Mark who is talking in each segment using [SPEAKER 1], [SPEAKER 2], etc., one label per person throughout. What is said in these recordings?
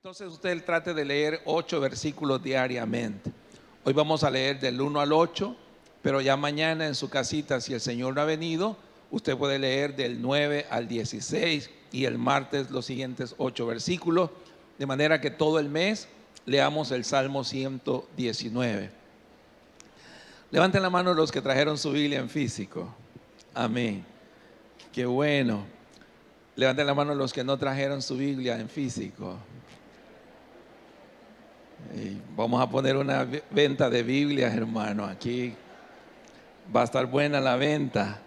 [SPEAKER 1] Entonces usted trate de leer 8 versículos diariamente. Hoy vamos a leer del 1 al 8, pero ya mañana en su casita, si el Señor no ha venido, usted puede leer del 9 al 16 y el martes los siguientes 8 versículos, de manera que todo el mes leamos el Salmo 119. Levanten la mano los que trajeron su Biblia en físico. Amén. Qué bueno. Levanten la mano los que no trajeron su Biblia en físico. Y vamos a poner una venta de Biblias, hermano. Aquí va a estar buena la venta.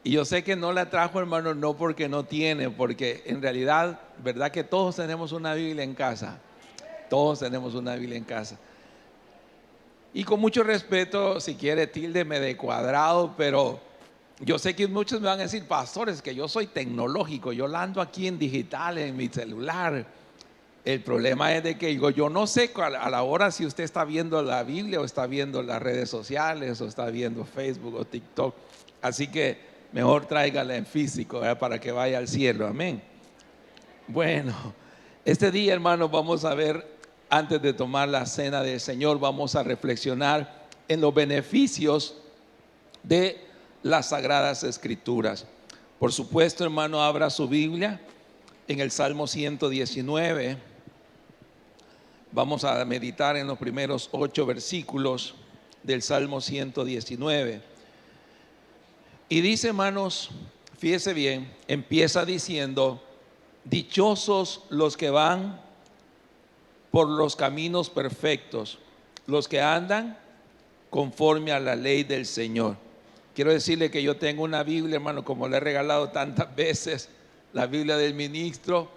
[SPEAKER 1] Y yo sé que no la trajo, hermano, no porque no tiene, porque en realidad, verdad que todos tenemos una Biblia en casa. Todos tenemos una Biblia en casa. Y con mucho respeto, si quiere, tíldeme de cuadrado, pero yo sé que muchos me van a decir, pastores, que yo soy tecnológico, yo la ando aquí en digital, en mi celular. El problema es de que yo no sé a la hora si usted está viendo la Biblia o está viendo las redes sociales o está viendo Facebook o TikTok. Así que mejor tráigala en físico, para que vaya al cielo. Amén. Bueno, este día, hermanos, vamos a ver, antes de tomar la cena del Señor, vamos a reflexionar en los beneficios de las Sagradas Escrituras. Por supuesto, hermano, abra su Biblia en el Salmo 119. Vamos a meditar en los primeros 8 versículos del Salmo 119. Y dice, hermanos, fíjese bien, empieza diciendo: dichosos los que van por los caminos perfectos, los que andan conforme a la ley del Señor. Quiero decirle que yo tengo una Biblia, hermano, como le he regalado tantas veces, la Biblia del ministro.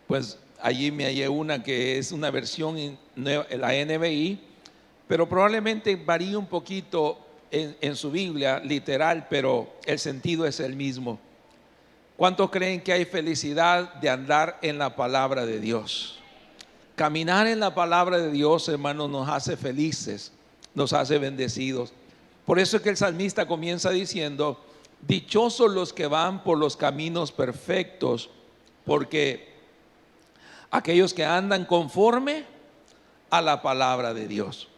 [SPEAKER 1] Pues allí me hallé una que es una versión, la NBI, pero probablemente varíe un poquito en su Biblia literal, pero el sentido es el mismo. ¿Cuántos creen que hay felicidad de andar en la palabra de Dios? Caminar en la palabra de Dios, hermanos, nos hace felices, nos hace bendecidos. Por eso es que el salmista comienza diciendo: dichosos los que van por los caminos perfectos, porque aquellos que andan conforme a la palabra de Dios.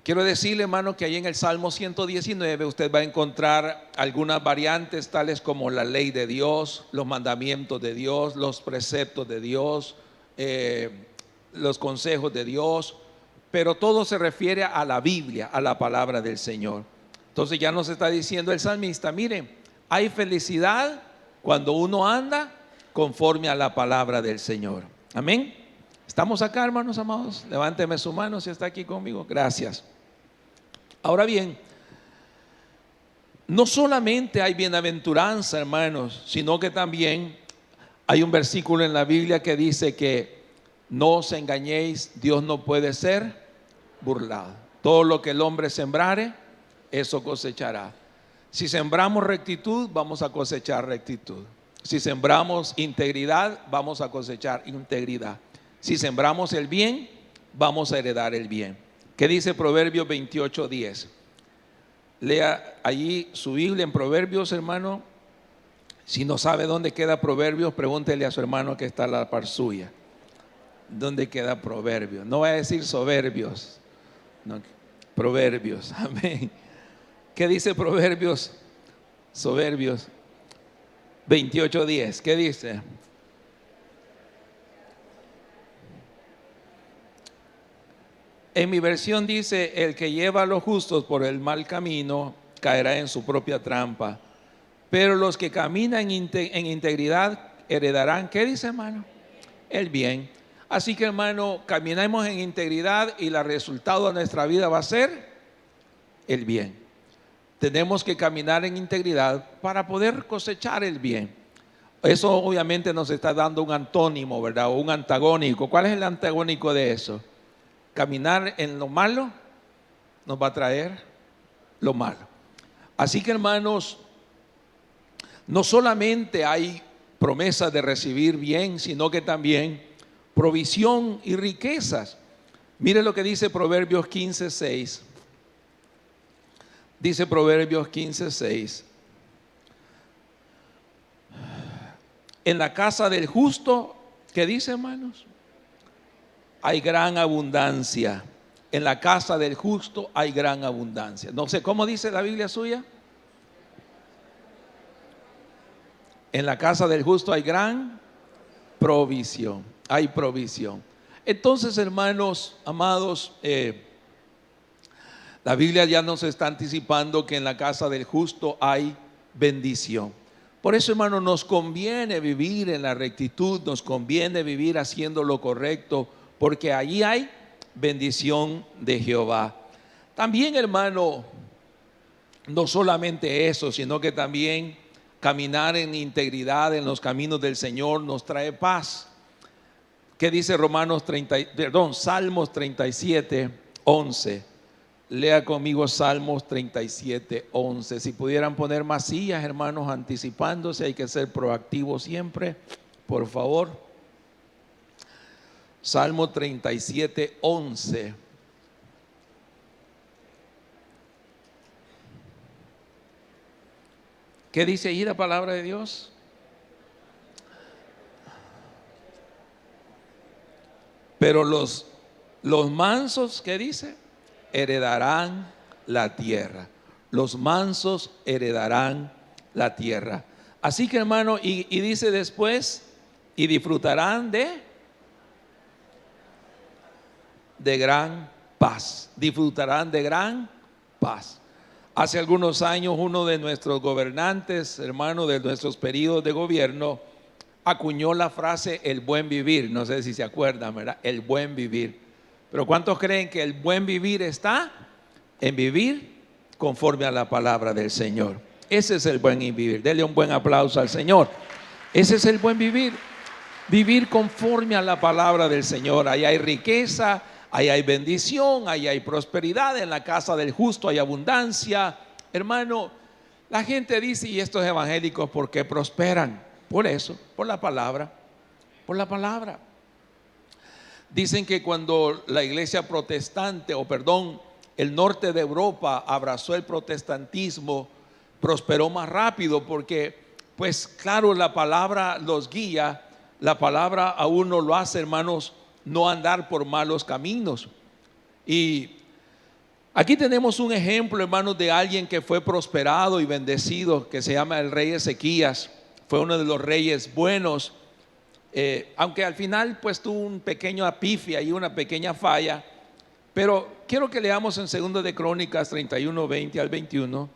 [SPEAKER 1] Quiero decirle, hermano, que ahí en el Salmo 119 usted va a encontrar algunas variantes tales como la ley de Dios, los mandamientos de Dios, los preceptos de Dios, los consejos de Dios, pero todo se refiere a la Biblia, a la palabra del Señor. Entonces ya nos está diciendo el salmista: miren, hay felicidad cuando uno anda conforme a la palabra del Señor. Amén. ¿Estamos acá, hermanos amados? Levánteme su mano si está aquí conmigo. Gracias. Ahora bien, no solamente hay bienaventuranza, hermanos, sino que también hay un versículo en la Biblia que dice que no os engañéis, Dios no puede ser burlado. Todo lo que el hombre sembrare, eso cosechará. Si sembramos rectitud, vamos a cosechar rectitud. Si sembramos integridad, vamos a cosechar integridad. Si sembramos el bien, vamos a heredar el bien. ¿Qué dice Proverbios 28:10? Lea allí su Biblia en Proverbios, hermano. Si no sabe dónde queda Proverbios, pregúntele a su hermano que está a la par suya. ¿Dónde queda Proverbios? No va a decir soberbios, no, Proverbios. Amén. ¿Qué dice Proverbios? Soberbios 28:10. ¿Qué dice? En mi versión dice: el que lleva a los justos por el mal camino caerá en su propia trampa, pero los que caminan en integridad heredarán, ¿qué dice, hermano? El bien. Así que, hermano, caminemos en integridad y el resultado de nuestra vida va a ser el bien. Tenemos que caminar en integridad para poder cosechar el bien. Eso obviamente nos está dando un antónimo, ¿verdad? O un antagónico. ¿Cuál es el antagónico de eso? Caminar en lo malo nos va a traer lo malo. Así que, hermanos, no solamente hay promesa de recibir bien, sino que también provisión y riquezas. Mire lo que dice Proverbios 15:6. Dice Proverbios 15:6: en la casa del justo ¿Qué dice, hermanos? Hay gran abundancia. En la casa del justo hay gran abundancia. No sé, ¿cómo dice la Biblia suya? En la casa del justo hay gran provisión. Hay provisión. Entonces, hermanos amados, la Biblia ya nos está anticipando que en la casa del justo hay bendición. Por eso, hermanos, nos conviene vivir en la rectitud, nos conviene vivir haciendo lo correcto, porque allí hay bendición de Jehová. También, hermano, no solamente eso, sino que también caminar en integridad en los caminos del Señor nos trae paz. ¿Qué dice Salmos 37, 11? Lea conmigo Salmos 37, 11. Si pudieran poner más sillas, hermanos, anticipándose, hay que ser proactivos siempre, por favor. Salmo 37, 11. ¿Qué dice ahí la palabra de Dios? Pero los mansos, ¿qué dice? Heredarán la tierra. Los mansos heredarán la tierra. Así que, hermano, y dice después, y disfrutarán de gran paz. Disfrutarán de gran paz. Hace algunos años uno de nuestros gobernantes, hermano, de nuestros periodos de gobierno, acuñó la frase el buen vivir. No sé si se acuerdan, ¿verdad? El buen vivir. Pero ¿cuántos creen que el buen vivir está en vivir conforme a la palabra del Señor? Ese es el buen vivir. Denle un buen aplauso al Señor. Ese es el buen vivir. Vivir conforme a la palabra del Señor. Ahí hay riqueza, ahí hay bendición, ahí hay prosperidad. En la casa del justo hay abundancia. Hermano, la gente dice, ¿y estos evangélicos por qué prosperan? Por eso, por la palabra. Por la palabra. Dicen que cuando la iglesia protestante, el norte de Europa abrazó el protestantismo, prosperó más rápido porque, pues claro, la palabra los guía. La palabra a uno lo hace, hermanos, no andar por malos caminos. Y aquí tenemos un ejemplo, hermanos, de alguien que fue prosperado y bendecido, que se llama el rey Ezequías. Fue uno de los reyes buenos, aunque al final pues tuvo un pequeño apifia y una pequeña falla. Pero quiero que leamos en 2 de Crónicas 31, 20 al 21.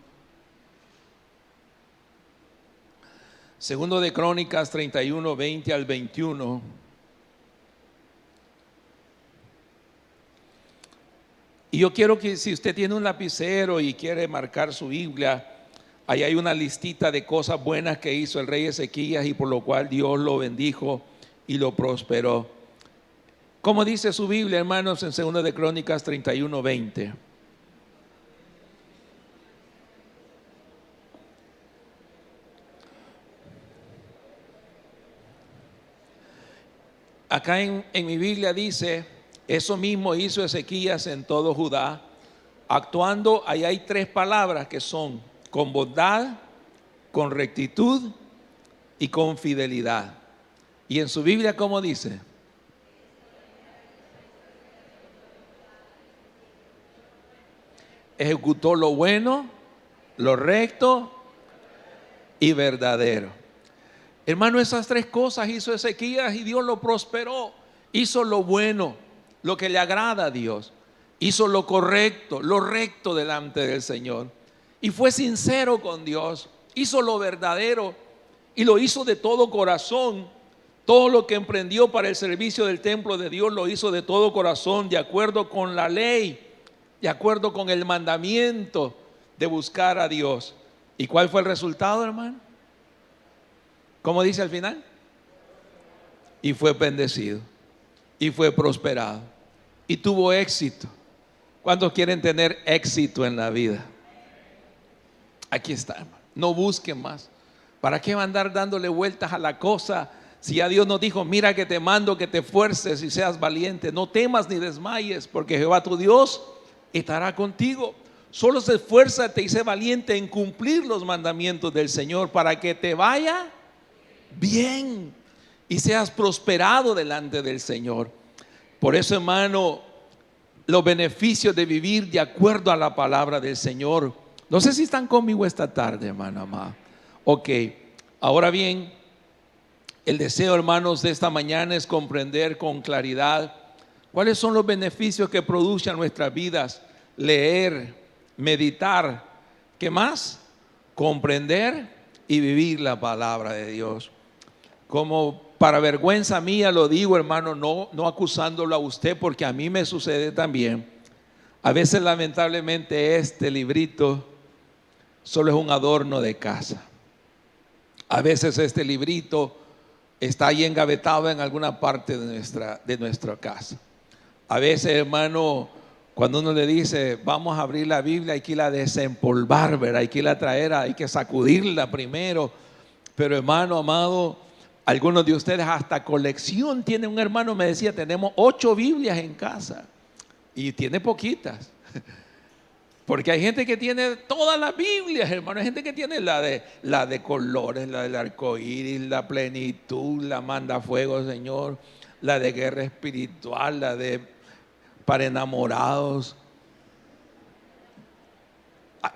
[SPEAKER 1] 2 de Crónicas 31, 20 al 21. Y yo quiero que si usted tiene un lapicero y quiere marcar su Biblia, ahí hay una listita de cosas buenas que hizo el rey Ezequías y por lo cual Dios lo bendijo y lo prosperó. ¿Cómo dice su Biblia, hermanos, en 2 de Crónicas 31, 20? Acá en mi Biblia dice, eso mismo hizo Ezequías en todo Judá, actuando, ahí hay 3 palabras que son con bondad, con rectitud y con fidelidad. Y en su Biblia, ¿cómo dice? Ejecutó lo bueno, lo recto y verdadero. Hermano, esas 3 cosas hizo Ezequías y Dios lo prosperó. Hizo lo bueno, lo que le agrada a Dios. Hizo lo correcto, lo recto delante del Señor. Y fue sincero con Dios. Hizo lo verdadero y lo hizo de todo corazón. Todo lo que emprendió para el servicio del templo de Dios lo hizo de todo corazón, de acuerdo con la ley, de acuerdo con el mandamiento de buscar a Dios. ¿Y cuál fue el resultado, hermano? ¿Cómo dice al final? Y fue bendecido, y fue prosperado, y tuvo éxito. ¿Cuántos quieren tener éxito en la vida? Aquí está, hermano. No busquen más. ¿Para qué andar dándole vueltas a la cosa? Si ya Dios nos dijo, mira que te mando que te esfuerces y seas valiente. No temas ni desmayes, porque Jehová tu Dios estará contigo. Solo se esfuérzate y sé valiente en cumplir los mandamientos del Señor para que te vaya bien y seas prosperado delante del Señor. Por eso, hermano, los beneficios de vivir de acuerdo a la palabra del Señor. No sé si están conmigo esta tarde, hermano amado. Ok, ahora bien, el deseo, hermanos, de esta mañana es comprender con claridad cuáles son los beneficios que produce a nuestras vidas leer, meditar, ¿qué más? Comprender y vivir la palabra de Dios. Como para vergüenza mía lo digo, hermano, no acusándolo a usted, porque a mí me sucede también. A veces, lamentablemente, este librito solo es un adorno de casa. A veces este librito está ahí engavetado en alguna parte de nuestra casa. A veces, hermano, cuando uno le dice, vamos a abrir la Biblia, hay que irla a desempolvar, ¿verdad? Hay que irla a traer, hay que sacudirla primero. Pero, hermano amado, algunos de ustedes hasta colección tienen. Un hermano me decía, tenemos 8 Biblias en casa y tiene poquitas. Porque hay gente que tiene todas las Biblias, hermano. Hay gente que tiene la de colores, la del arco iris, la plenitud, la manda fuego, Señor, la de guerra espiritual, la de para enamorados.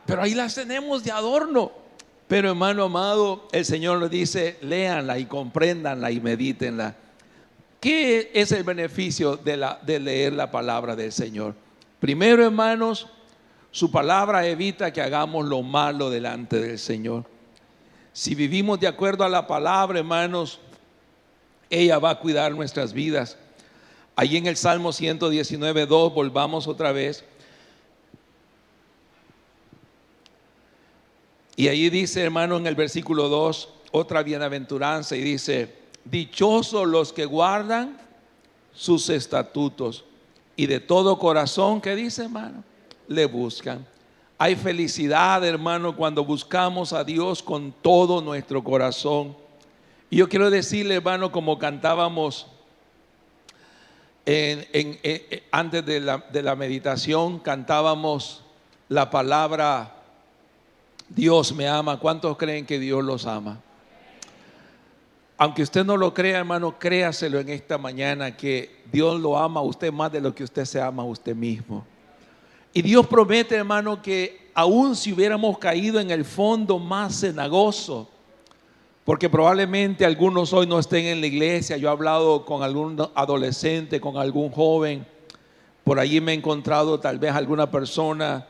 [SPEAKER 1] Pero ahí las tenemos de adorno. Pero, hermano amado, el Señor nos dice, léanla y compréndanla y medítenla. ¿Qué es el beneficio de leer la palabra del Señor? Primero, hermanos, su palabra evita que hagamos lo malo delante del Señor. Si vivimos de acuerdo a la palabra, hermanos, ella va a cuidar nuestras vidas. Ahí en el Salmo 119:2, volvamos otra vez. Y ahí dice, hermano, en el versículo 2, otra bienaventuranza, y dice, dichosos los que guardan sus estatutos y de todo corazón, ¿qué dice, hermano? Le buscan. Hay felicidad, hermano, cuando buscamos a Dios con todo nuestro corazón. Y yo quiero decirle, hermano, como cantábamos antes de la meditación, cantábamos la palabra Dios me ama. ¿Cuántos creen que Dios los ama? Aunque usted no lo crea, hermano, créaselo en esta mañana, que Dios lo ama a usted más de lo que usted se ama a usted mismo. Y Dios promete, hermano, que aun si hubiéramos caído en el fondo más cenagoso, porque probablemente algunos hoy no estén en la iglesia. Yo he hablado con algún adolescente, con algún joven. Por allí me he encontrado tal vez alguna persona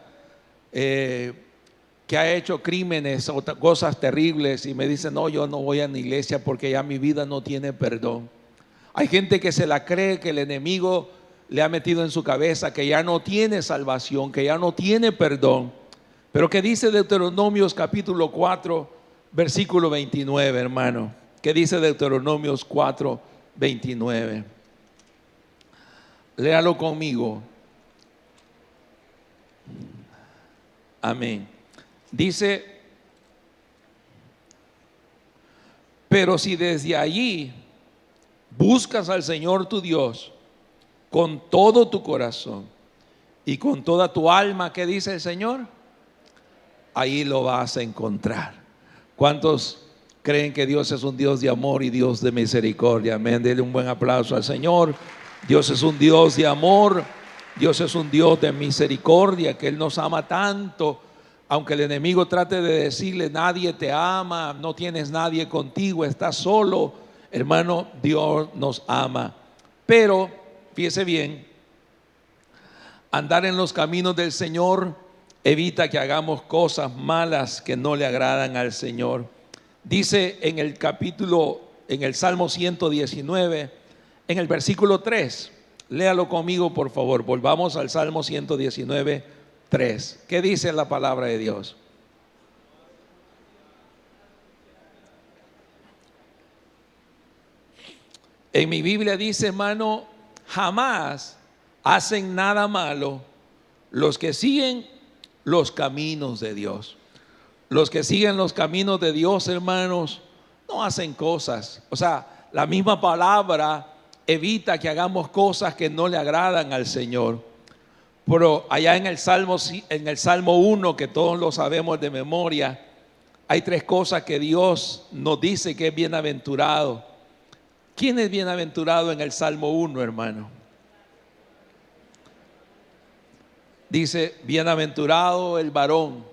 [SPEAKER 1] que ha hecho crímenes o cosas terribles y me dice, no, yo no voy a la iglesia porque ya mi vida no tiene perdón. Hay gente que se la cree, que el enemigo le ha metido en su cabeza que ya no tiene salvación, que ya no tiene perdón. Pero ¿qué dice Deuteronomios capítulo 4, versículo 29, hermano? ¿Qué dice Deuteronomios 4, 29? Léalo conmigo. Amén. Dice, pero si desde allí buscas al Señor tu Dios con todo tu corazón y con toda tu alma, ¿qué dice el Señor? Ahí lo vas a encontrar. ¿Cuántos creen que Dios es un Dios de amor y Dios de misericordia? Amén. Denle un buen aplauso al Señor. Dios es un Dios de amor. Dios es un Dios de misericordia, que Él nos ama tanto. Aunque el enemigo trate de decirle, nadie te ama, no tienes nadie contigo, estás solo, hermano, Dios nos ama. Pero, fíjese bien, andar en los caminos del Señor evita que hagamos cosas malas que no le agradan al Señor. Dice en el capítulo, en el Salmo 119, en el versículo 3, léalo conmigo por favor, volvamos al Salmo 119, 3. ¿Qué dice la palabra de Dios? En mi Biblia dice, hermano, jamás hacen nada malo los que siguen los caminos de Dios. Los que siguen los caminos de Dios, hermanos, no hacen cosas. O sea, la misma palabra evita que hagamos cosas que no le agradan al Señor. Pero allá en el Salmo 1, que todos lo sabemos de memoria, hay 3 cosas que Dios nos dice que es bienaventurado. ¿Quién es bienaventurado en el Salmo 1, hermano? Dice, bienaventurado el varón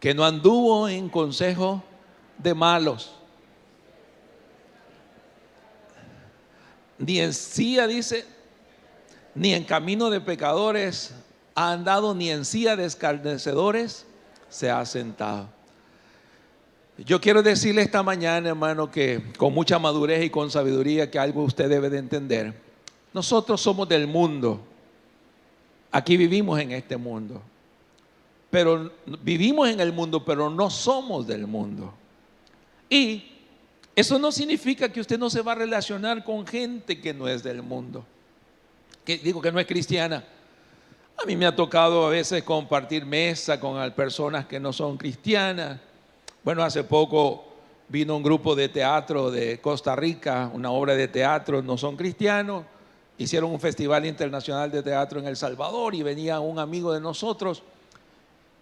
[SPEAKER 1] que no anduvo en consejo de malos, ni en silla, dice, ni en camino de pecadores ha andado, ni en silla de escarnecedores se ha sentado. Yo quiero decirle esta mañana, hermano, que con mucha madurez y con sabiduría, que algo usted debe de entender. Nosotros somos del mundo. Aquí vivimos en este mundo. Pero vivimos en el mundo, pero no somos del mundo. Y eso no significa que usted no se va a relacionar con gente que no es del mundo, que digo que no es cristiana. A mí me ha tocado a veces compartir mesa con personas que no son cristianas. Bueno, hace poco vino un grupo de teatro de Costa Rica, una obra de teatro, no son cristianos. Hicieron un festival internacional de teatro en El Salvador y venía un amigo de nosotros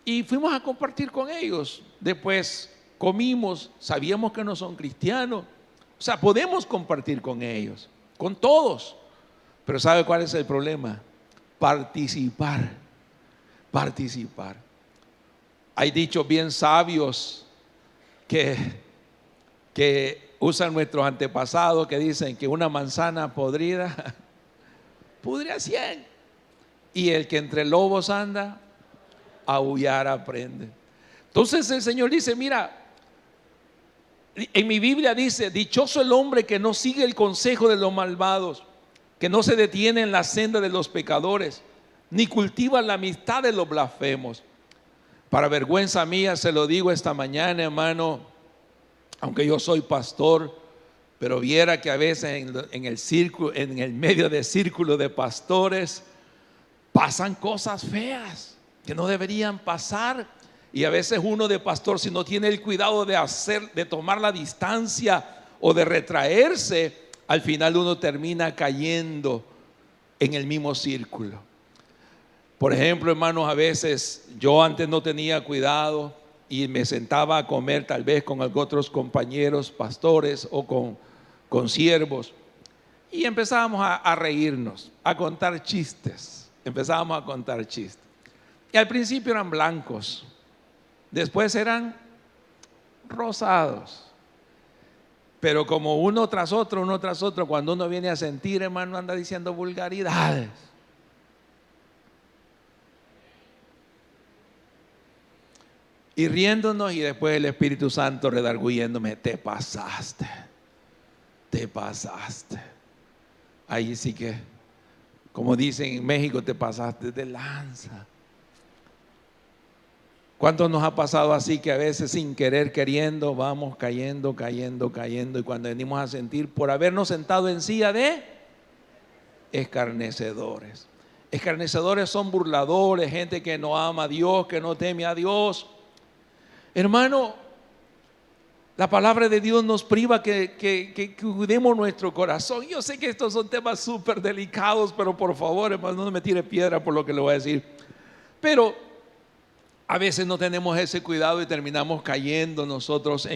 [SPEAKER 1] y fuimos a compartir con ellos. Después comimos, sabíamos que no son cristianos, o sea, podemos compartir con ellos, con todos. Pero ¿sabe cuál es el problema? Participar. Hay dichos bien sabios que usan nuestros antepasados, que dicen que una manzana podrida pudre a 100, y el que entre lobos anda, aullar aprende. Entonces el Señor dice, mira, en mi Biblia dice, dichoso el hombre que no sigue el consejo de los malvados, que no se detiene en la senda de los pecadores, ni cultiva la amistad de los blasfemos. Para vergüenza mía se lo digo esta mañana, hermano, aunque yo soy pastor, pero viera que a veces en el círculo, en el medio del círculo de pastores, pasan cosas feas que no deberían pasar. Y a veces uno de pastor, si no tiene el cuidado de tomar la distancia o de retraerse, al final uno termina cayendo en el mismo círculo. Por ejemplo, hermanos, a veces yo antes no tenía cuidado y me sentaba a comer tal vez con otros compañeros pastores o con siervos, y empezábamos a reírnos, a contar chistes. Empezábamos a contar chistes. Y al principio eran blancos, después eran rosados. Pero como uno tras otro, cuando uno viene a sentir, hermano, anda diciendo vulgaridades. Y riéndonos, y después el Espíritu Santo redarguyéndome, te pasaste. Ahí sí que, como dicen en México, te pasaste de lanza. ¿Cuántos nos ha pasado así que a veces sin querer queriendo vamos cayendo? Y cuando venimos a sentir, por habernos sentado en silla de escarnecedores. Escarnecedores son burladores, gente que no ama a Dios, que no teme a Dios. Hermano, la palabra de Dios nos priva que cuidemos nuestro corazón. Yo sé que estos son temas súper delicados, pero por favor, hermano, no me tire piedra por lo que le voy a decir. Pero a veces no tenemos ese cuidado y terminamos cayendo nosotros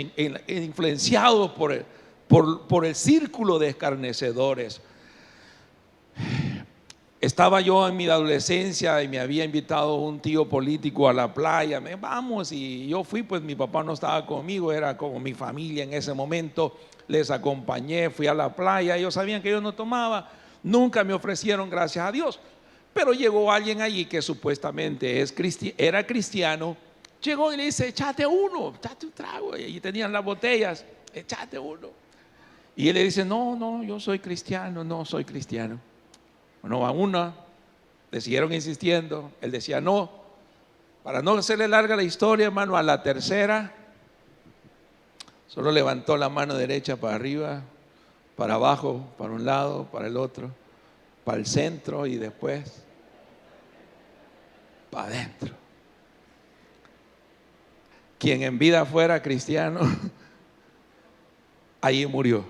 [SPEAKER 1] influenciados por el círculo de escarnecedores. Estaba yo en mi adolescencia y me había invitado un tío político a la playa. Vamos, y yo fui, pues mi papá no estaba conmigo, era como mi familia en ese momento. Les acompañé, fui a la playa. Ellos sabían que yo no tomaba, nunca me ofrecieron, gracias a Dios. Pero llegó alguien allí que supuestamente era cristiano. Llegó y le dice, échate uno, échate un trago. Y allí tenían las botellas, échate uno. Y él le dice, no, yo soy cristiano, no soy cristiano. Bueno, a una le siguieron insistiendo, él decía no. Para no hacerle larga la historia, hermano, a la tercera solo levantó la mano derecha para arriba, para abajo, para un lado, para el otro, para el centro y después para adentro. Quien en vida fuera cristiano, ahí murió.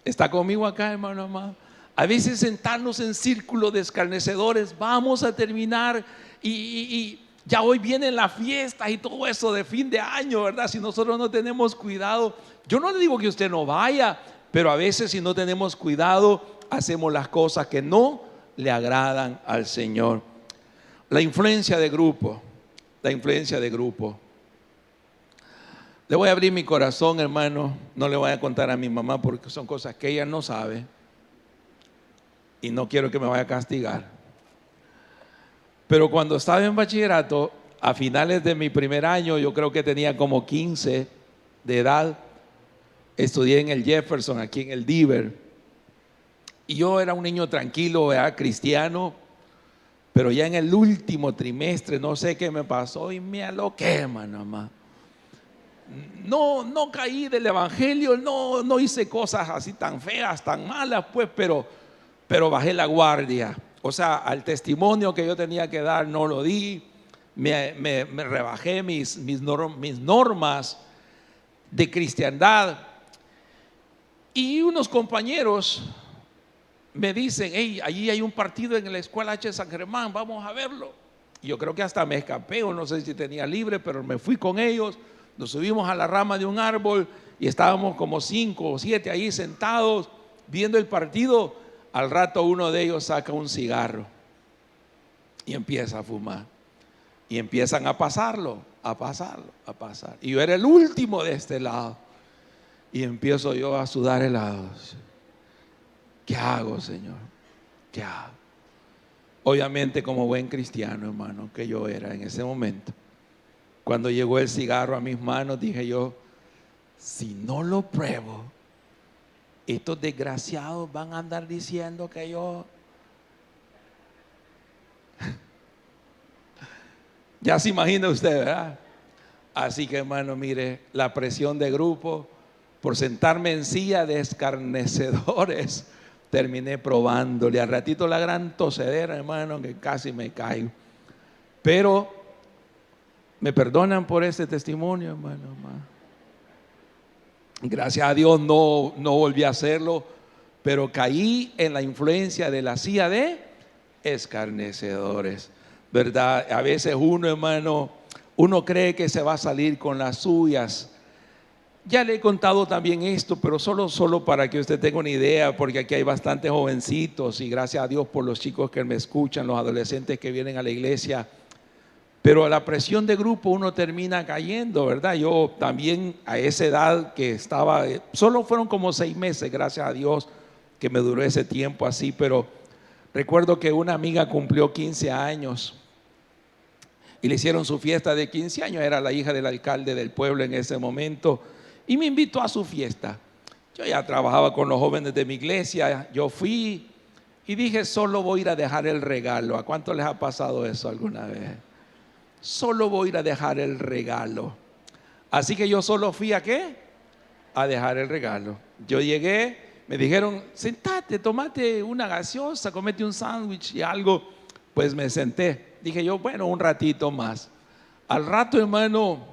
[SPEAKER 1] ¿Está conmigo acá, hermano amado? A veces sentarnos en círculo de escarnecedores, vamos a terminar y ya hoy vienen las fiestas y todo eso de fin de año, ¿verdad? Si nosotros no tenemos cuidado, yo no le digo que usted no vaya, Pero a veces, si no tenemos cuidado, hacemos las cosas que no le agradan al Señor. La influencia de grupo, la influencia de grupo. Le voy a abrir mi corazón, hermano. No le voy a contar a mi mamá porque son cosas que ella no sabe. Y no quiero que me vaya a castigar. Pero cuando estaba en bachillerato, a finales de mi primer año, yo creo que tenía como 15 de edad, estudié en el Jefferson, aquí en el Diver. Y yo era un niño tranquilo, ¿verdad? Cristiano. Pero ya en el último trimestre, no sé qué me pasó y me aloqué, mamá. No caí del evangelio, no hice cosas así tan feas, tan malas, pues, pero bajé la guardia. O sea, al testimonio que yo tenía que dar no lo di. Me rebajé mis normas de cristiandad. Y unos compañeros me dicen: hey, allí hay un partido en la escuela H. San Germán, vamos a verlo. Y yo creo que hasta me escapé, o no sé si tenía libre, pero me fui con ellos. Nos subimos a la rama de un árbol y estábamos como 5 o 7 ahí sentados viendo el partido. Al rato uno de ellos saca un cigarro y empieza a fumar. Y empiezan a pasarlo. Y yo era el último de este lado. Y empiezo yo a sudar helados. ¿Qué hago, Señor? ¿Qué hago? Obviamente, como buen cristiano, hermano, que yo era en ese momento, cuando llegó el cigarro a mis manos, dije yo: si no lo pruebo, estos desgraciados van a andar diciendo que yo... Ya se imagina usted, ¿verdad? Así que, hermano, mire, la presión de grupo, por sentarme en silla de escarnecedores, terminé probándole. Al ratito la gran tosedera, hermano, que casi me caigo. Pero me perdonan por ese testimonio, hermano. Gracias a Dios no volví a hacerlo, pero caí en la influencia de la silla de escarnecedores, ¿verdad? A veces uno, hermano, uno cree que se va a salir con las suyas. Ya le he contado también esto, pero solo para que usted tenga una idea, porque aquí hay bastantes jovencitos y gracias a Dios por los chicos que me escuchan, los adolescentes que vienen a la iglesia. Pero a la presión de grupo uno termina cayendo, ¿verdad? Yo también a esa edad que estaba, solo fueron como 6 meses, gracias a Dios, que me duró ese tiempo así, pero recuerdo que una amiga cumplió 15 años y le hicieron su fiesta de 15 años, era la hija del alcalde del pueblo en ese momento, y me invitó a su fiesta. Yo ya trabajaba con los jóvenes de mi iglesia, yo fui y dije: solo voy a ir a dejar el regalo. ¿A cuánto les ha pasado eso alguna vez? Solo voy a ir a dejar el regalo. Así que yo solo fui ¿a qué? A dejar el regalo. Yo llegué, me dijeron: sentate, tomate una gaseosa, comete un sándwich y algo. Pues me senté. Dije yo: bueno, un ratito más. Al rato, hermano,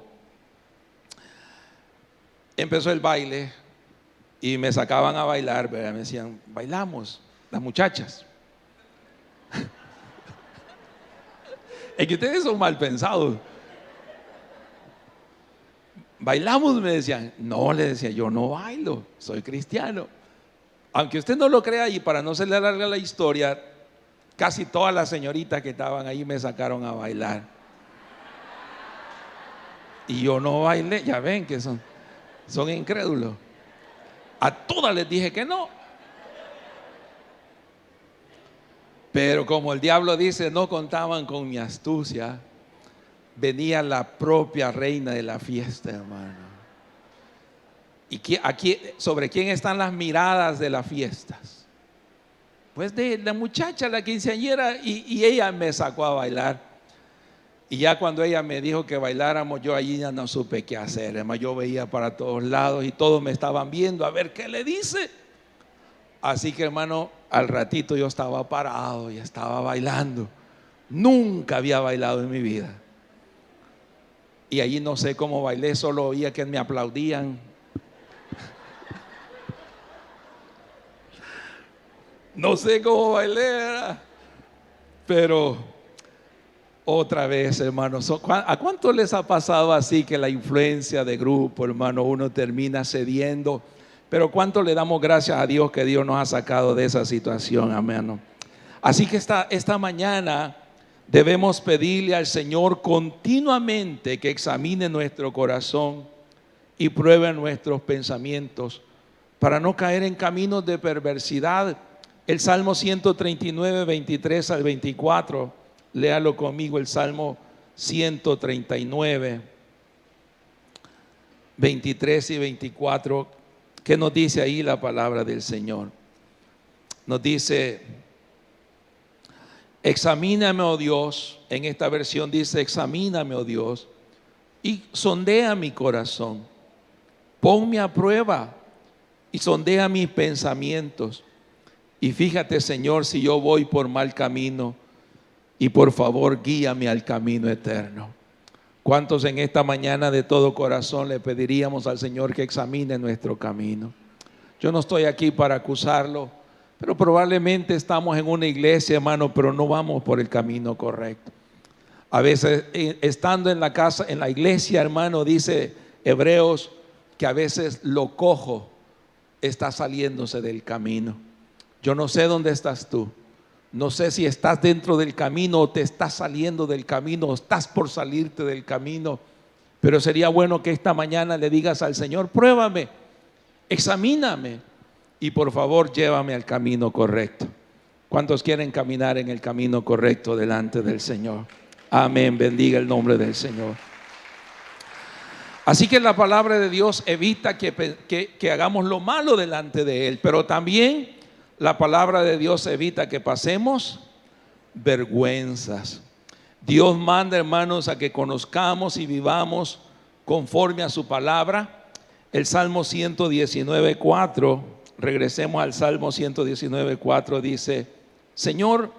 [SPEAKER 1] empezó el baile y me sacaban a bailar, ¿verdad? Me decían: bailamos, las muchachas. Es que ustedes son mal pensados. Bailamos, me decían. No, le decía: yo no bailo, soy cristiano. Aunque usted no lo crea, y para no se le alarga la historia, casi todas las señoritas que estaban ahí me sacaron a bailar. Y yo no bailé. Ya ven que son incrédulos. A todas les dije que no. Pero como el diablo dice, no contaban con mi astucia, venía la propia reina de la fiesta, hermano. ¿Y sobre quién están las miradas de las fiestas? Pues de la muchacha, la quinceañera, y ella me sacó a bailar. Y ya cuando ella me dijo que bailáramos, yo allí ya no supe qué hacer, hermano. Yo veía para todos lados y todos me estaban viendo a ver qué le dice. Así que, hermano, al ratito yo estaba parado y estaba bailando. Nunca había bailado en mi vida. Y allí no sé cómo bailé, solo oía que me aplaudían. No sé cómo bailé, ¿verdad? Pero otra vez, hermanos, ¿a cuánto les ha pasado así que la influencia de grupo, hermano, uno termina cediendo? Pero cuánto le damos gracias a Dios que Dios nos ha sacado de esa situación, amén. Así que esta mañana debemos pedirle al Señor continuamente que examine nuestro corazón y pruebe nuestros pensamientos para no caer en caminos de perversidad. El Salmo 139, 23 al 24, léalo conmigo, el Salmo 139, 23 y 24, ¿qué nos dice ahí la palabra del Señor? Nos dice: examíname, oh Dios. En esta versión dice: examíname, oh Dios, y sondea mi corazón. Ponme a prueba y sondea mis pensamientos. Y fíjate, Señor, si yo voy por mal camino, y por favor guíame al camino eterno. ¿Cuántos en esta mañana de todo corazón le pediríamos al Señor que examine nuestro camino? Yo no estoy aquí para acusarlo, pero probablemente estamos en una iglesia, hermano, pero no vamos por el camino correcto. A veces estando en la casa, en la iglesia, hermano, dice Hebreos que a veces lo cojo está saliéndose del camino. Yo no sé dónde estás tú. No sé si estás dentro del camino o te estás saliendo del camino o estás por salirte del camino. Pero sería bueno que esta mañana le digas al Señor: pruébame, examíname y por favor llévame al camino correcto. ¿Cuántos quieren caminar en el camino correcto delante del Señor? Amén, bendiga el nombre del Señor. Así que la palabra de Dios evita que hagamos lo malo delante de Él, pero también la palabra de Dios evita que pasemos vergüenzas. Dios manda, hermanos, a que conozcamos y vivamos conforme a su palabra. El Salmo 119, 4, regresemos al Salmo 119, 4, dice: Señor,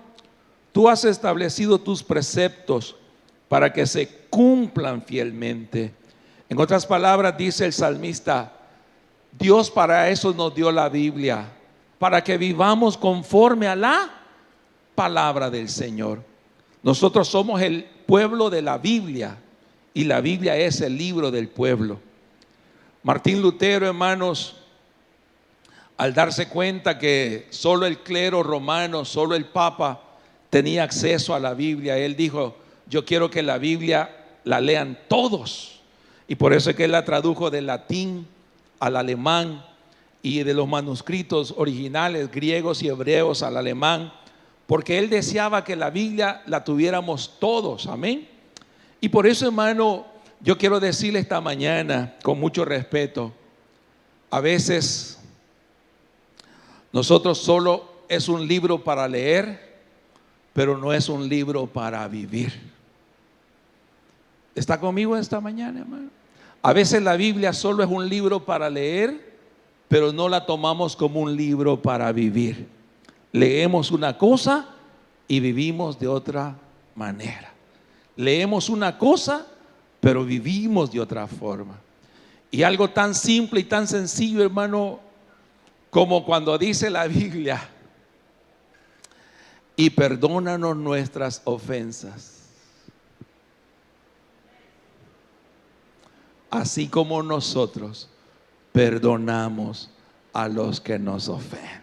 [SPEAKER 1] tú has establecido tus preceptos para que se cumplan fielmente. En otras palabras, dice el salmista, Dios para eso nos dio la Biblia, para que vivamos conforme a la palabra del Señor. Nosotros somos el pueblo de la Biblia y la Biblia es el libro del pueblo. Martín Lutero, hermanos, al darse cuenta que solo el clero romano, solo el Papa tenía acceso a la Biblia, él dijo: yo quiero que la Biblia la lean todos. Y por eso es que él la tradujo del latín al alemán y de los manuscritos originales griegos y hebreos al alemán, porque él deseaba que la Biblia la tuviéramos todos, amén. Y por eso, hermano, yo quiero decirle esta mañana con mucho respeto, a veces nosotros solo es un libro para leer, pero no es un libro para vivir. ¿Está conmigo esta mañana, hermano? A veces la Biblia solo es un libro para leer, pero no la tomamos como un libro para vivir. Leemos una cosa y vivimos de otra manera. Leemos una cosa, pero vivimos de otra forma. Y algo tan simple y tan sencillo, hermano, como cuando dice la Biblia: y perdónanos nuestras ofensas, así como nosotros perdonamos a los que nos ofenden.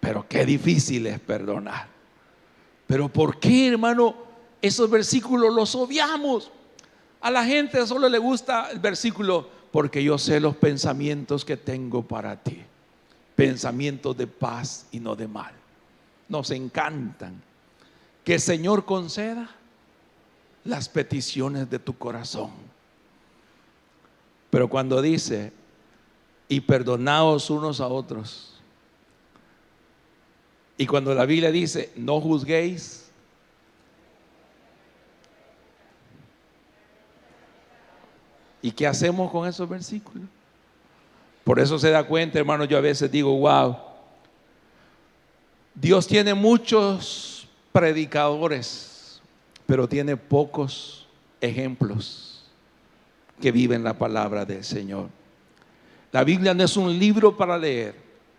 [SPEAKER 1] Pero qué difícil es perdonar. Pero ¿por qué, hermano, esos versículos los obviamos? A la gente solo le gusta el versículo: porque yo sé los pensamientos que tengo para ti, pensamientos de paz y no de mal. Nos encantan. Que el Señor conceda las peticiones de tu corazón. Pero cuando dice: y perdonaos unos a otros, y cuando la Biblia dice: no juzguéis, ¿y qué hacemos con esos versículos? Por eso se da cuenta, hermano, yo a veces digo: wow, Dios tiene muchos predicadores, pero tiene pocos ejemplos que viven la palabra del Señor. La Biblia no es un libro para leer,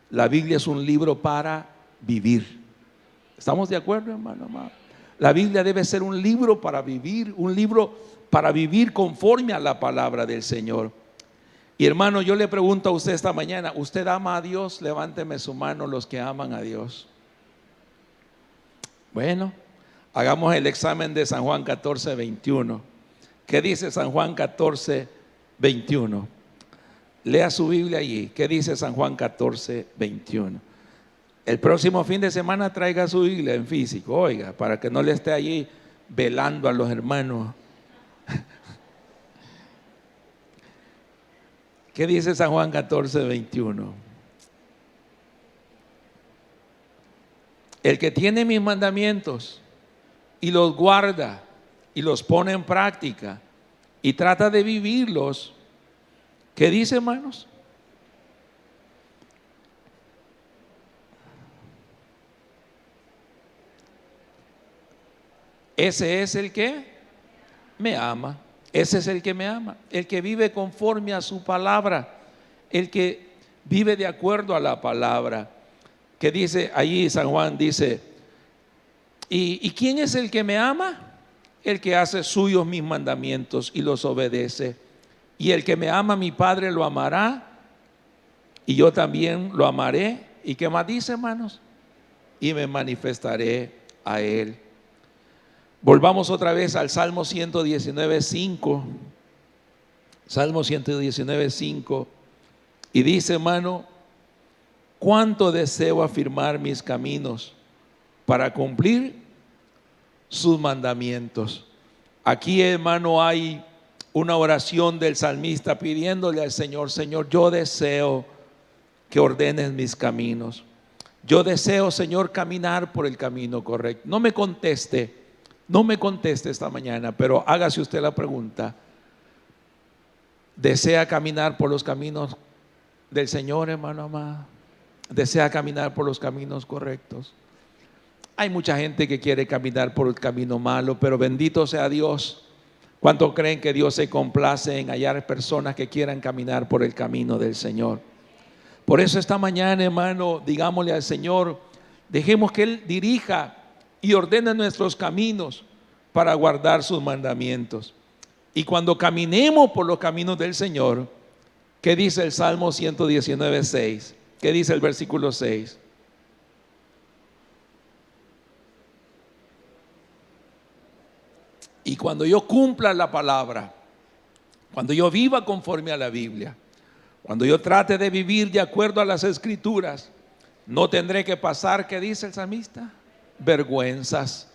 [SPEAKER 1] la Biblia es un libro para vivir. ¿Estamos de acuerdo, hermano? La Biblia debe ser un libro para vivir, un libro para vivir conforme a la palabra del Señor. Y hermano, yo le pregunto a usted esta mañana, ¿usted ama a Dios? Levánteme su mano los que aman a Dios. Bueno, hagamos el examen de San Juan 14, 21. ¿Qué dice San Juan 14, 21? Lea su Biblia allí. ¿Qué dice San Juan 14, 21? El próximo fin de semana traiga su Biblia en físico, oiga, para que no le esté allí velando a los hermanos. ¿Qué dice San Juan 14, 21? El que tiene mis mandamientos y los guarda y los pone en práctica y trata de vivirlos, ¿qué dice, hermanos? Ese es el que me ama. Ese es el que me ama, el que vive conforme a su palabra, el que vive de acuerdo a la palabra. Que dice allí San Juan, dice, ¿y quién es el que me ama? El que hace suyos mis mandamientos y los obedece. Y el que me ama, mi Padre lo amará, y yo también lo amaré. ¿Y qué más dice, hermanos? Y me manifestaré a él. Volvamos otra vez al Salmo 119, 5. Salmo 119, 5. Y dice, hermano, cuánto deseo afirmar mis caminos para cumplir sus mandamientos. Aquí, hermano, hay una oración del salmista pidiéndole al Señor, Señor, yo deseo que ordenes mis caminos. Yo deseo, Señor, caminar por el camino correcto. No me conteste esta mañana, pero hágase usted la pregunta. ¿Desea caminar por los caminos del Señor, hermano amado? ¿Desea caminar por los caminos correctos? Hay mucha gente que quiere caminar por el camino malo, pero bendito sea Dios. ¿Cuánto creen que Dios se complace en hallar personas que quieran caminar por el camino del Señor? Por eso esta mañana, hermano, digámosle al Señor, dejemos que Él dirija y ordene nuestros caminos para guardar sus mandamientos. Y cuando caminemos por los caminos del Señor, ¿qué dice el Salmo 119, 6? ¿Qué dice el versículo 6? Y cuando yo cumpla la palabra, cuando yo viva conforme a la Biblia, cuando yo trate de vivir de acuerdo a las Escrituras, no tendré que pasar, ¿qué dice el salmista? Vergüenzas.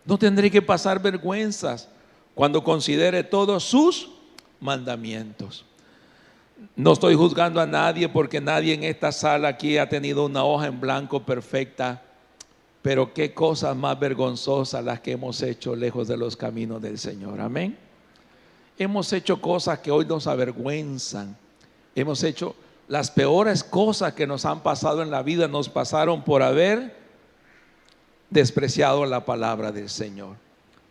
[SPEAKER 1] No tendré que pasar vergüenzas cuando considere todos sus mandamientos. No estoy juzgando a nadie, porque nadie en esta sala aquí ha tenido una hoja en blanco perfecta, pero qué cosas más vergonzosas las que hemos hecho lejos de los caminos del Señor. Amén. Hemos hecho cosas que hoy nos avergüenzan. Hemos hecho las peores cosas que nos han pasado en la vida, nos pasaron por haber despreciado la palabra del Señor,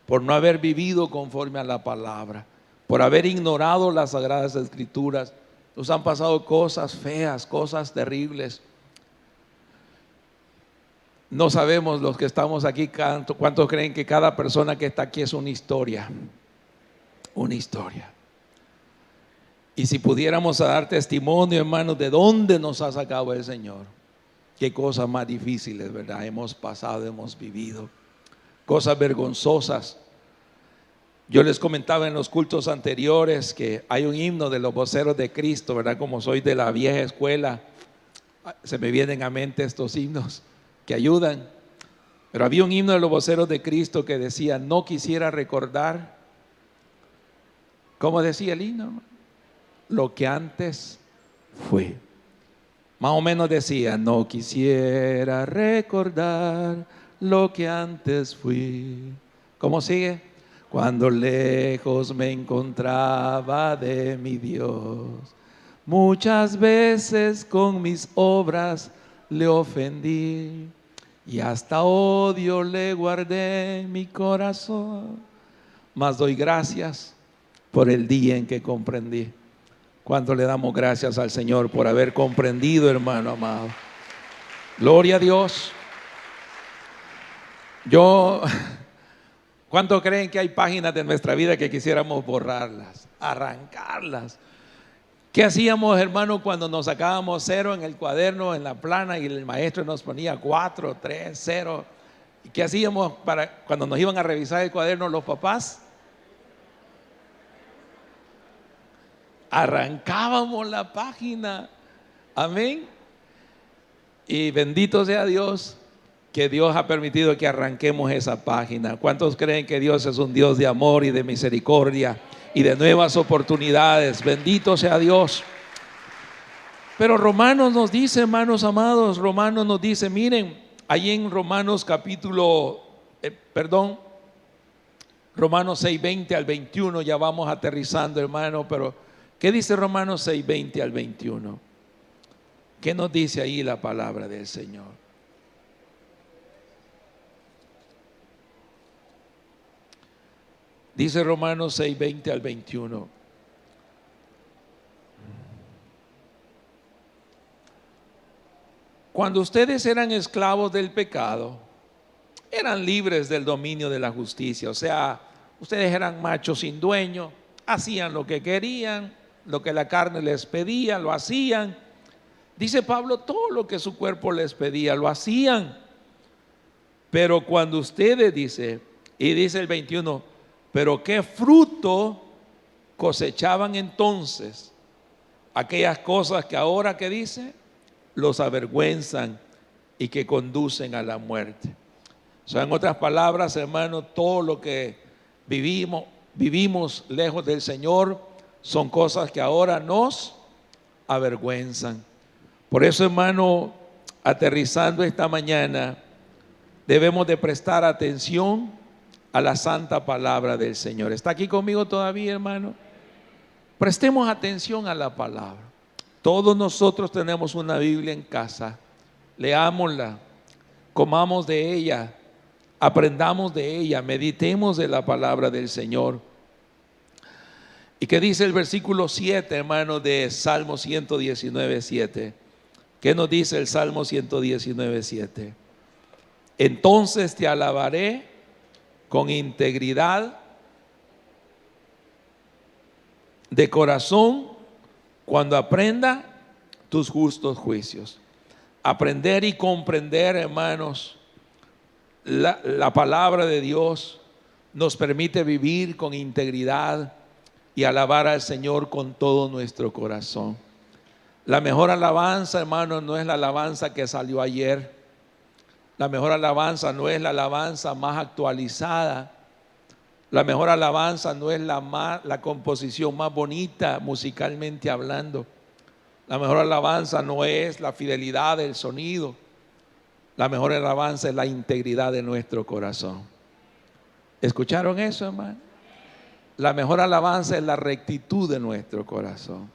[SPEAKER 1] por no haber vivido conforme a la palabra, por haber ignorado las sagradas escrituras. Nos han pasado cosas feas, cosas terribles. No sabemos los que estamos aquí cuántos creen que cada persona que está aquí es una historia. Una historia. Y si pudiéramos dar testimonio, hermanos, de dónde nos ha sacado el Señor, qué cosas más difíciles, ¿verdad? Hemos pasado, hemos vivido cosas vergonzosas. Yo les comentaba en los cultos anteriores que hay un himno de los voceros de Cristo, ¿verdad? Como soy de la vieja escuela, se me vienen a mente estos himnos que ayudan. Pero había un himno de los voceros de Cristo que decía, no quisiera recordar, ¿cómo decía el himno? Lo que antes fue. Más o menos decía, no quisiera recordar lo que antes fui. ¿Cómo sigue? Cuando lejos me encontraba de mi Dios, muchas veces con mis obras le ofendí y hasta odio le guardé en mi corazón, mas doy gracias por el día en que comprendí. ¿Cuánto le damos gracias al Señor por haber comprendido, hermano amado? Gloria a Dios. ¿Cuánto creen que hay páginas de nuestra vida que quisiéramos borrarlas, arrancarlas? ¿Qué hacíamos, hermano, cuando nos sacábamos 0 en el cuaderno, en la plana, y el maestro nos ponía 4, 3, 0? ¿Y qué hacíamos cuando nos iban a revisar el cuaderno los papás? Arrancábamos la página. Amén. Y bendito sea Dios, que Dios ha permitido que arranquemos esa página. ¿Cuántos creen que Dios es un Dios de amor y de misericordia y de nuevas oportunidades? Bendito sea Dios. Pero Romanos nos dice, hermanos amados, Romanos nos dice, miren, ahí en Romanos Romanos 6:20 al 21, ya vamos aterrizando, hermano, pero ¿qué dice Romanos 6:20 al 21? ¿Qué nos dice ahí la palabra del Señor? Dice Romanos 6:20 al 21. Cuando ustedes eran esclavos del pecado, eran libres del dominio de la justicia. O sea, ustedes eran machos sin dueño, hacían lo que querían, lo que la carne les pedía, lo hacían. Dice Pablo, todo lo que su cuerpo les pedía, lo hacían. Pero cuando ustedes, dice el 21, pero qué fruto cosechaban entonces aquellas cosas que ahora, que dice, los avergüenzan y que conducen a la muerte. O sea, en otras palabras, hermano, todo lo que vivimos lejos del Señor son cosas que ahora nos avergüenzan. Por eso, hermano, aterrizando esta mañana, debemos de prestar atención a la santa palabra del Señor. ¿Está aquí conmigo todavía, hermano? Prestemos atención a la palabra. Todos nosotros tenemos una Biblia en casa. Leámosla, comamos de ella, aprendamos de ella, meditemos de la palabra del Señor. ¿Y qué dice el versículo 7, hermano, de Salmo 119:7? ¿Qué nos dice el Salmo 119:7? Entonces te alabaré con integridad de corazón cuando aprenda tus justos juicios. Aprender y comprender, hermanos, la palabra de Dios nos permite vivir con integridad y alabar al Señor con todo nuestro corazón. La mejor alabanza, hermano, no es la alabanza que salió ayer. La mejor alabanza no es la alabanza más actualizada. La mejor alabanza no es la composición más bonita musicalmente hablando. La mejor alabanza no es la fidelidad del sonido. La mejor alabanza es la integridad de nuestro corazón. ¿Escucharon eso, hermano? La mejor alabanza es la rectitud de nuestro corazón.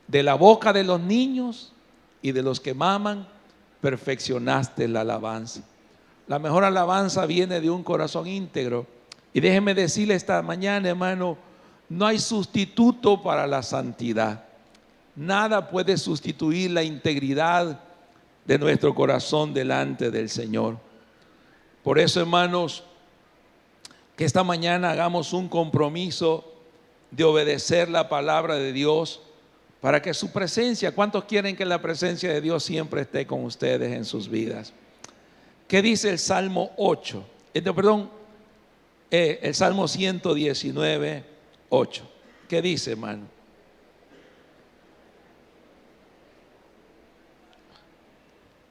[SPEAKER 1] De la boca de los niños y de los que maman, perfeccionaste la alabanza. La mejor alabanza viene de un corazón íntegro. Y déjeme decirle esta mañana, hermano, no hay sustituto para la santidad. Nada puede sustituir la integridad de nuestro corazón delante del Señor. Por eso, hermanos, que esta mañana hagamos un compromiso de obedecer la palabra de Dios para que su presencia, ¿cuántos quieren que la presencia de Dios siempre esté con ustedes en sus vidas? ¿Qué dice el Salmo 8? El Salmo 119:8. ¿Qué dice, hermano?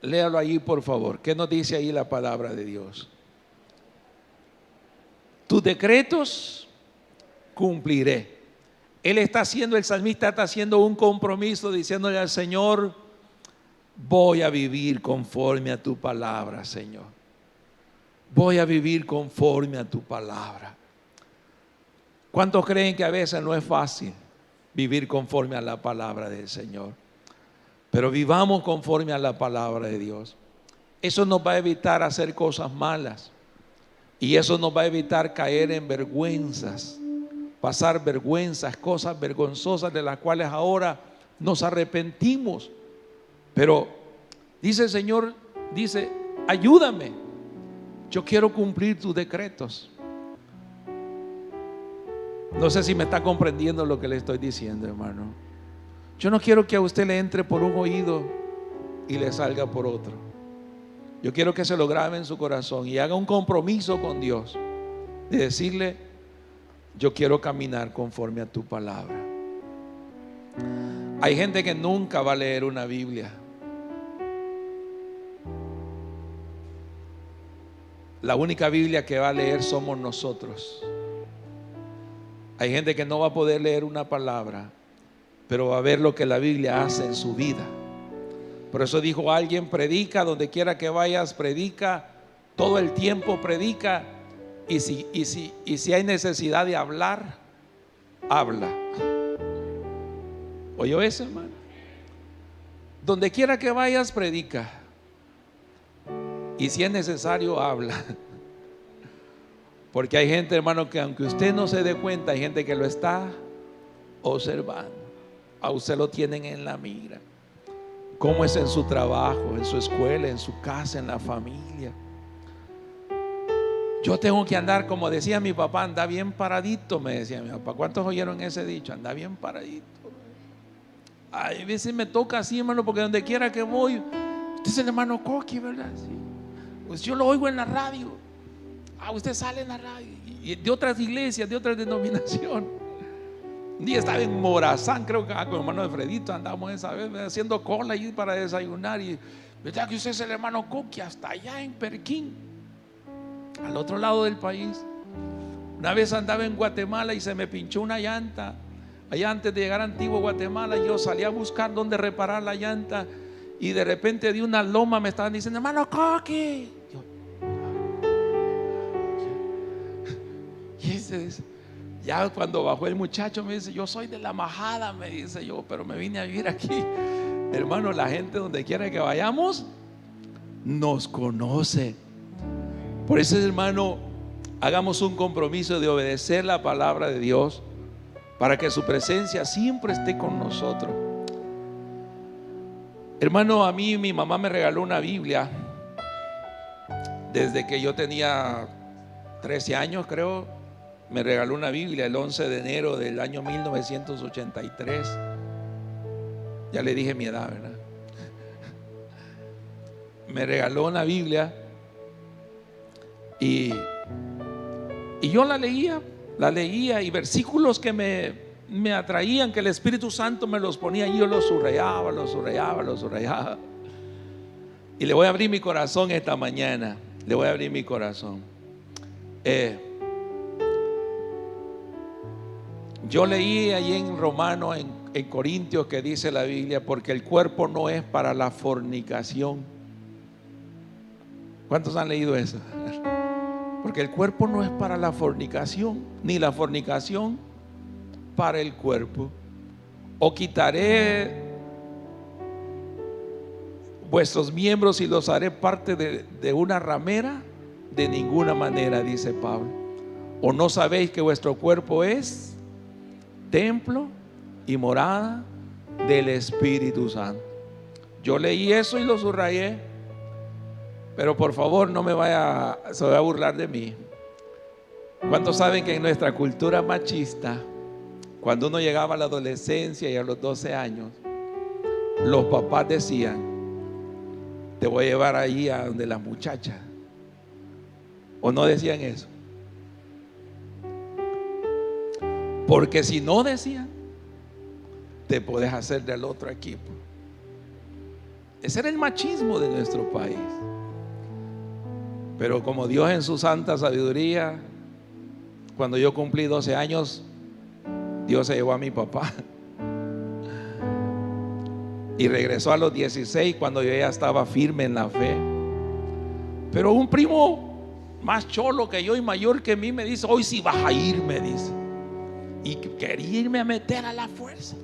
[SPEAKER 1] Léalo ahí, por favor. ¿Qué nos dice ahí la palabra de Dios? Tus decretos cumpliré. El salmista está haciendo un compromiso diciéndole al Señor, voy a vivir conforme a tu palabra, Señor. Voy a vivir conforme a tu palabra. ¿Cuántos creen que a veces no es fácil vivir conforme a la palabra del Señor? Pero vivamos conforme a la palabra de Dios. Eso nos va a evitar hacer cosas malas. Y eso nos va a evitar caer en vergüenzas, pasar vergüenzas, cosas vergonzosas de las cuales ahora nos arrepentimos. Pero dice el Señor, dice, ayúdame. Yo quiero cumplir tus decretos. No sé si me está comprendiendo lo que le estoy diciendo, hermano. Yo no quiero que a usted le entre por un oído y le salga por otro. Yo quiero que se lo grabe en su corazón y haga un compromiso con Dios de decirle: yo quiero caminar conforme a tu palabra. Hay gente que nunca va a leer una Biblia. La única Biblia que va a leer somos nosotros. Hay gente que no va a poder leer una palabra, pero va a ver lo que la Biblia hace en su vida. Por eso dijo alguien: predica donde quiera que vayas, predica todo el tiempo, predica. Y si hay necesidad de hablar, habla. ¿Oyó eso, hermano? Donde quiera que vayas, predica. Y si es necesario, habla. Porque hay gente, hermano, que aunque usted no se dé cuenta, hay gente que lo está observando. A usted lo tienen en la mira. Cómo es en su trabajo, en su escuela, en su casa, en la familia. Yo tengo que andar, como decía mi papá, anda bien paradito, me decía mi papá. ¿Cuántos oyeron ese dicho? Anda bien paradito. A veces me toca así, hermano, porque donde quiera que voy, usted es el hermano Coqui, ¿verdad? Sí. Pues yo lo oigo en la radio. Usted sale en la radio. Y de otras iglesias, de otras denominaciones. Un día estaba en Morazán, creo que con el hermano Alfredito andamos esa vez haciendo cola allí para desayunar. Y ¿verdad que usted es el hermano Coqui? Hasta allá en Perquín, al otro lado del país. Una vez andaba en Guatemala y se me pinchó una llanta. Allá antes de llegar a Antiguo Guatemala, yo salí a buscar dónde reparar la llanta. Y de repente de una loma me estaban diciendo: hermano Coqui. Ya cuando bajó el muchacho me dice: yo soy de La Majada, me dice yo, pero me vine a vivir aquí. Hermano, la gente donde quiera que vayamos nos conoce. Por eso, hermano, hagamos un compromiso de obedecer la palabra de Dios para que su presencia siempre esté con nosotros. Hermano, a mí mi mamá me regaló una Biblia desde que yo tenía 13 años, creo. Me regaló una Biblia el 11 de enero del año 1983. Ya le dije mi edad, ¿verdad? Me regaló una Biblia y yo la leía y versículos que me atraían, que el Espíritu Santo me los ponía y yo los subrayaba. Y le voy a abrir mi corazón esta mañana. Le voy a abrir mi corazón. Yo leí allí en Romanos, en Corintios, que dice la Biblia: porque el cuerpo no es para la fornicación. ¿Cuántos han leído eso? Porque el cuerpo no es para la fornicación, ni la fornicación para el cuerpo. O quitaré vuestros miembros y los haré parte de una ramera. De ninguna manera, dice Pablo. ¿O no sabéis que vuestro cuerpo es templo y morada del Espíritu Santo? Yo leí eso y lo subrayé. Pero por favor, no se vaya a burlar de mí. ¿Cuántos saben que en nuestra cultura machista, cuando uno llegaba a la adolescencia y a los 12 años, los papás decían: te voy a llevar ahí a donde las muchachas? ¿O no decían eso? Porque si no decían, te puedes hacer del otro equipo. Ese era el machismo de nuestro país. Pero como Dios en su santa sabiduría, cuando yo cumplí 12 años, Dios se llevó a mi papá y regresó a los 16, cuando yo ya estaba firme en la fe. Pero un primo más cholo que yo y mayor que mí me dice: hoy sí vas a ir, me dice. Y quería irme a meter a la fuerza,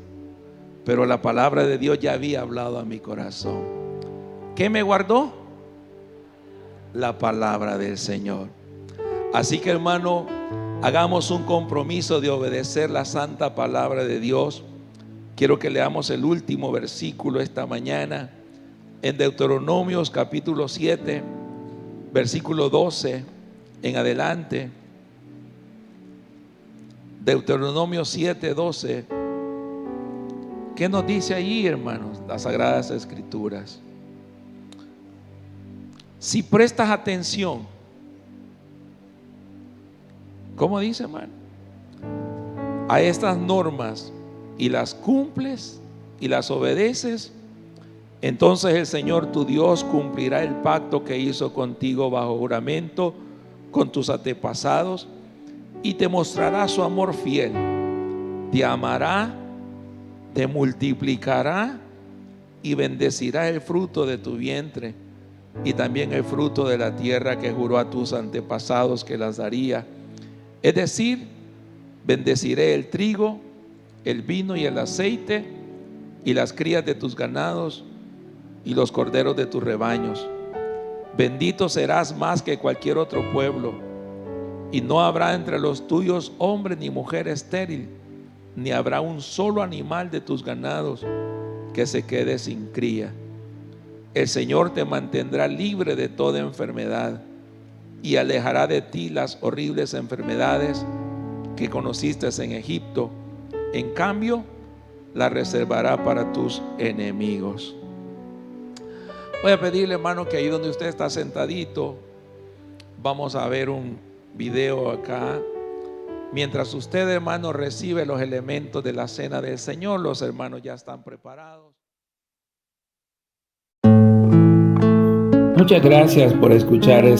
[SPEAKER 1] pero la palabra de Dios ya había hablado a mi corazón. ¿Qué me guardó? La palabra del Señor. Así que, hermano, hagamos un compromiso de obedecer la santa palabra de Dios. Quiero que leamos el último versículo esta mañana, en Deuteronomios capítulo 7, versículo 12 en adelante. Deuteronomio 7, 12. ¿Qué nos dice ahí, hermanos? Las Sagradas Escrituras. Si prestas atención, ¿cómo dice, hermano? A estas normas y las cumples y las obedeces, entonces el Señor tu Dios cumplirá el pacto que hizo contigo bajo juramento con tus antepasados y te mostrará su amor fiel. Te amará, te multiplicará y bendecirá el fruto de tu vientre y también el fruto de la tierra que juró a tus antepasados que las daría. Es decir, bendeciré el trigo, el vino y el aceite y las crías de tus ganados y los corderos de tus rebaños. Bendito serás más que cualquier otro pueblo, y no habrá entre los tuyos hombre ni mujer estéril, ni habrá un solo animal de tus ganados que se quede sin cría. El Señor te mantendrá libre de toda enfermedad y alejará de ti las horribles enfermedades que conociste en Egipto. En cambio, la reservará para tus enemigos. Voy a pedirle, hermano, que ahí donde usted está sentadito, vamos a ver un video acá. Mientras usted, hermano, recibe los elementos de la cena del Señor, los hermanos ya están preparados. Muchas gracias por escuchar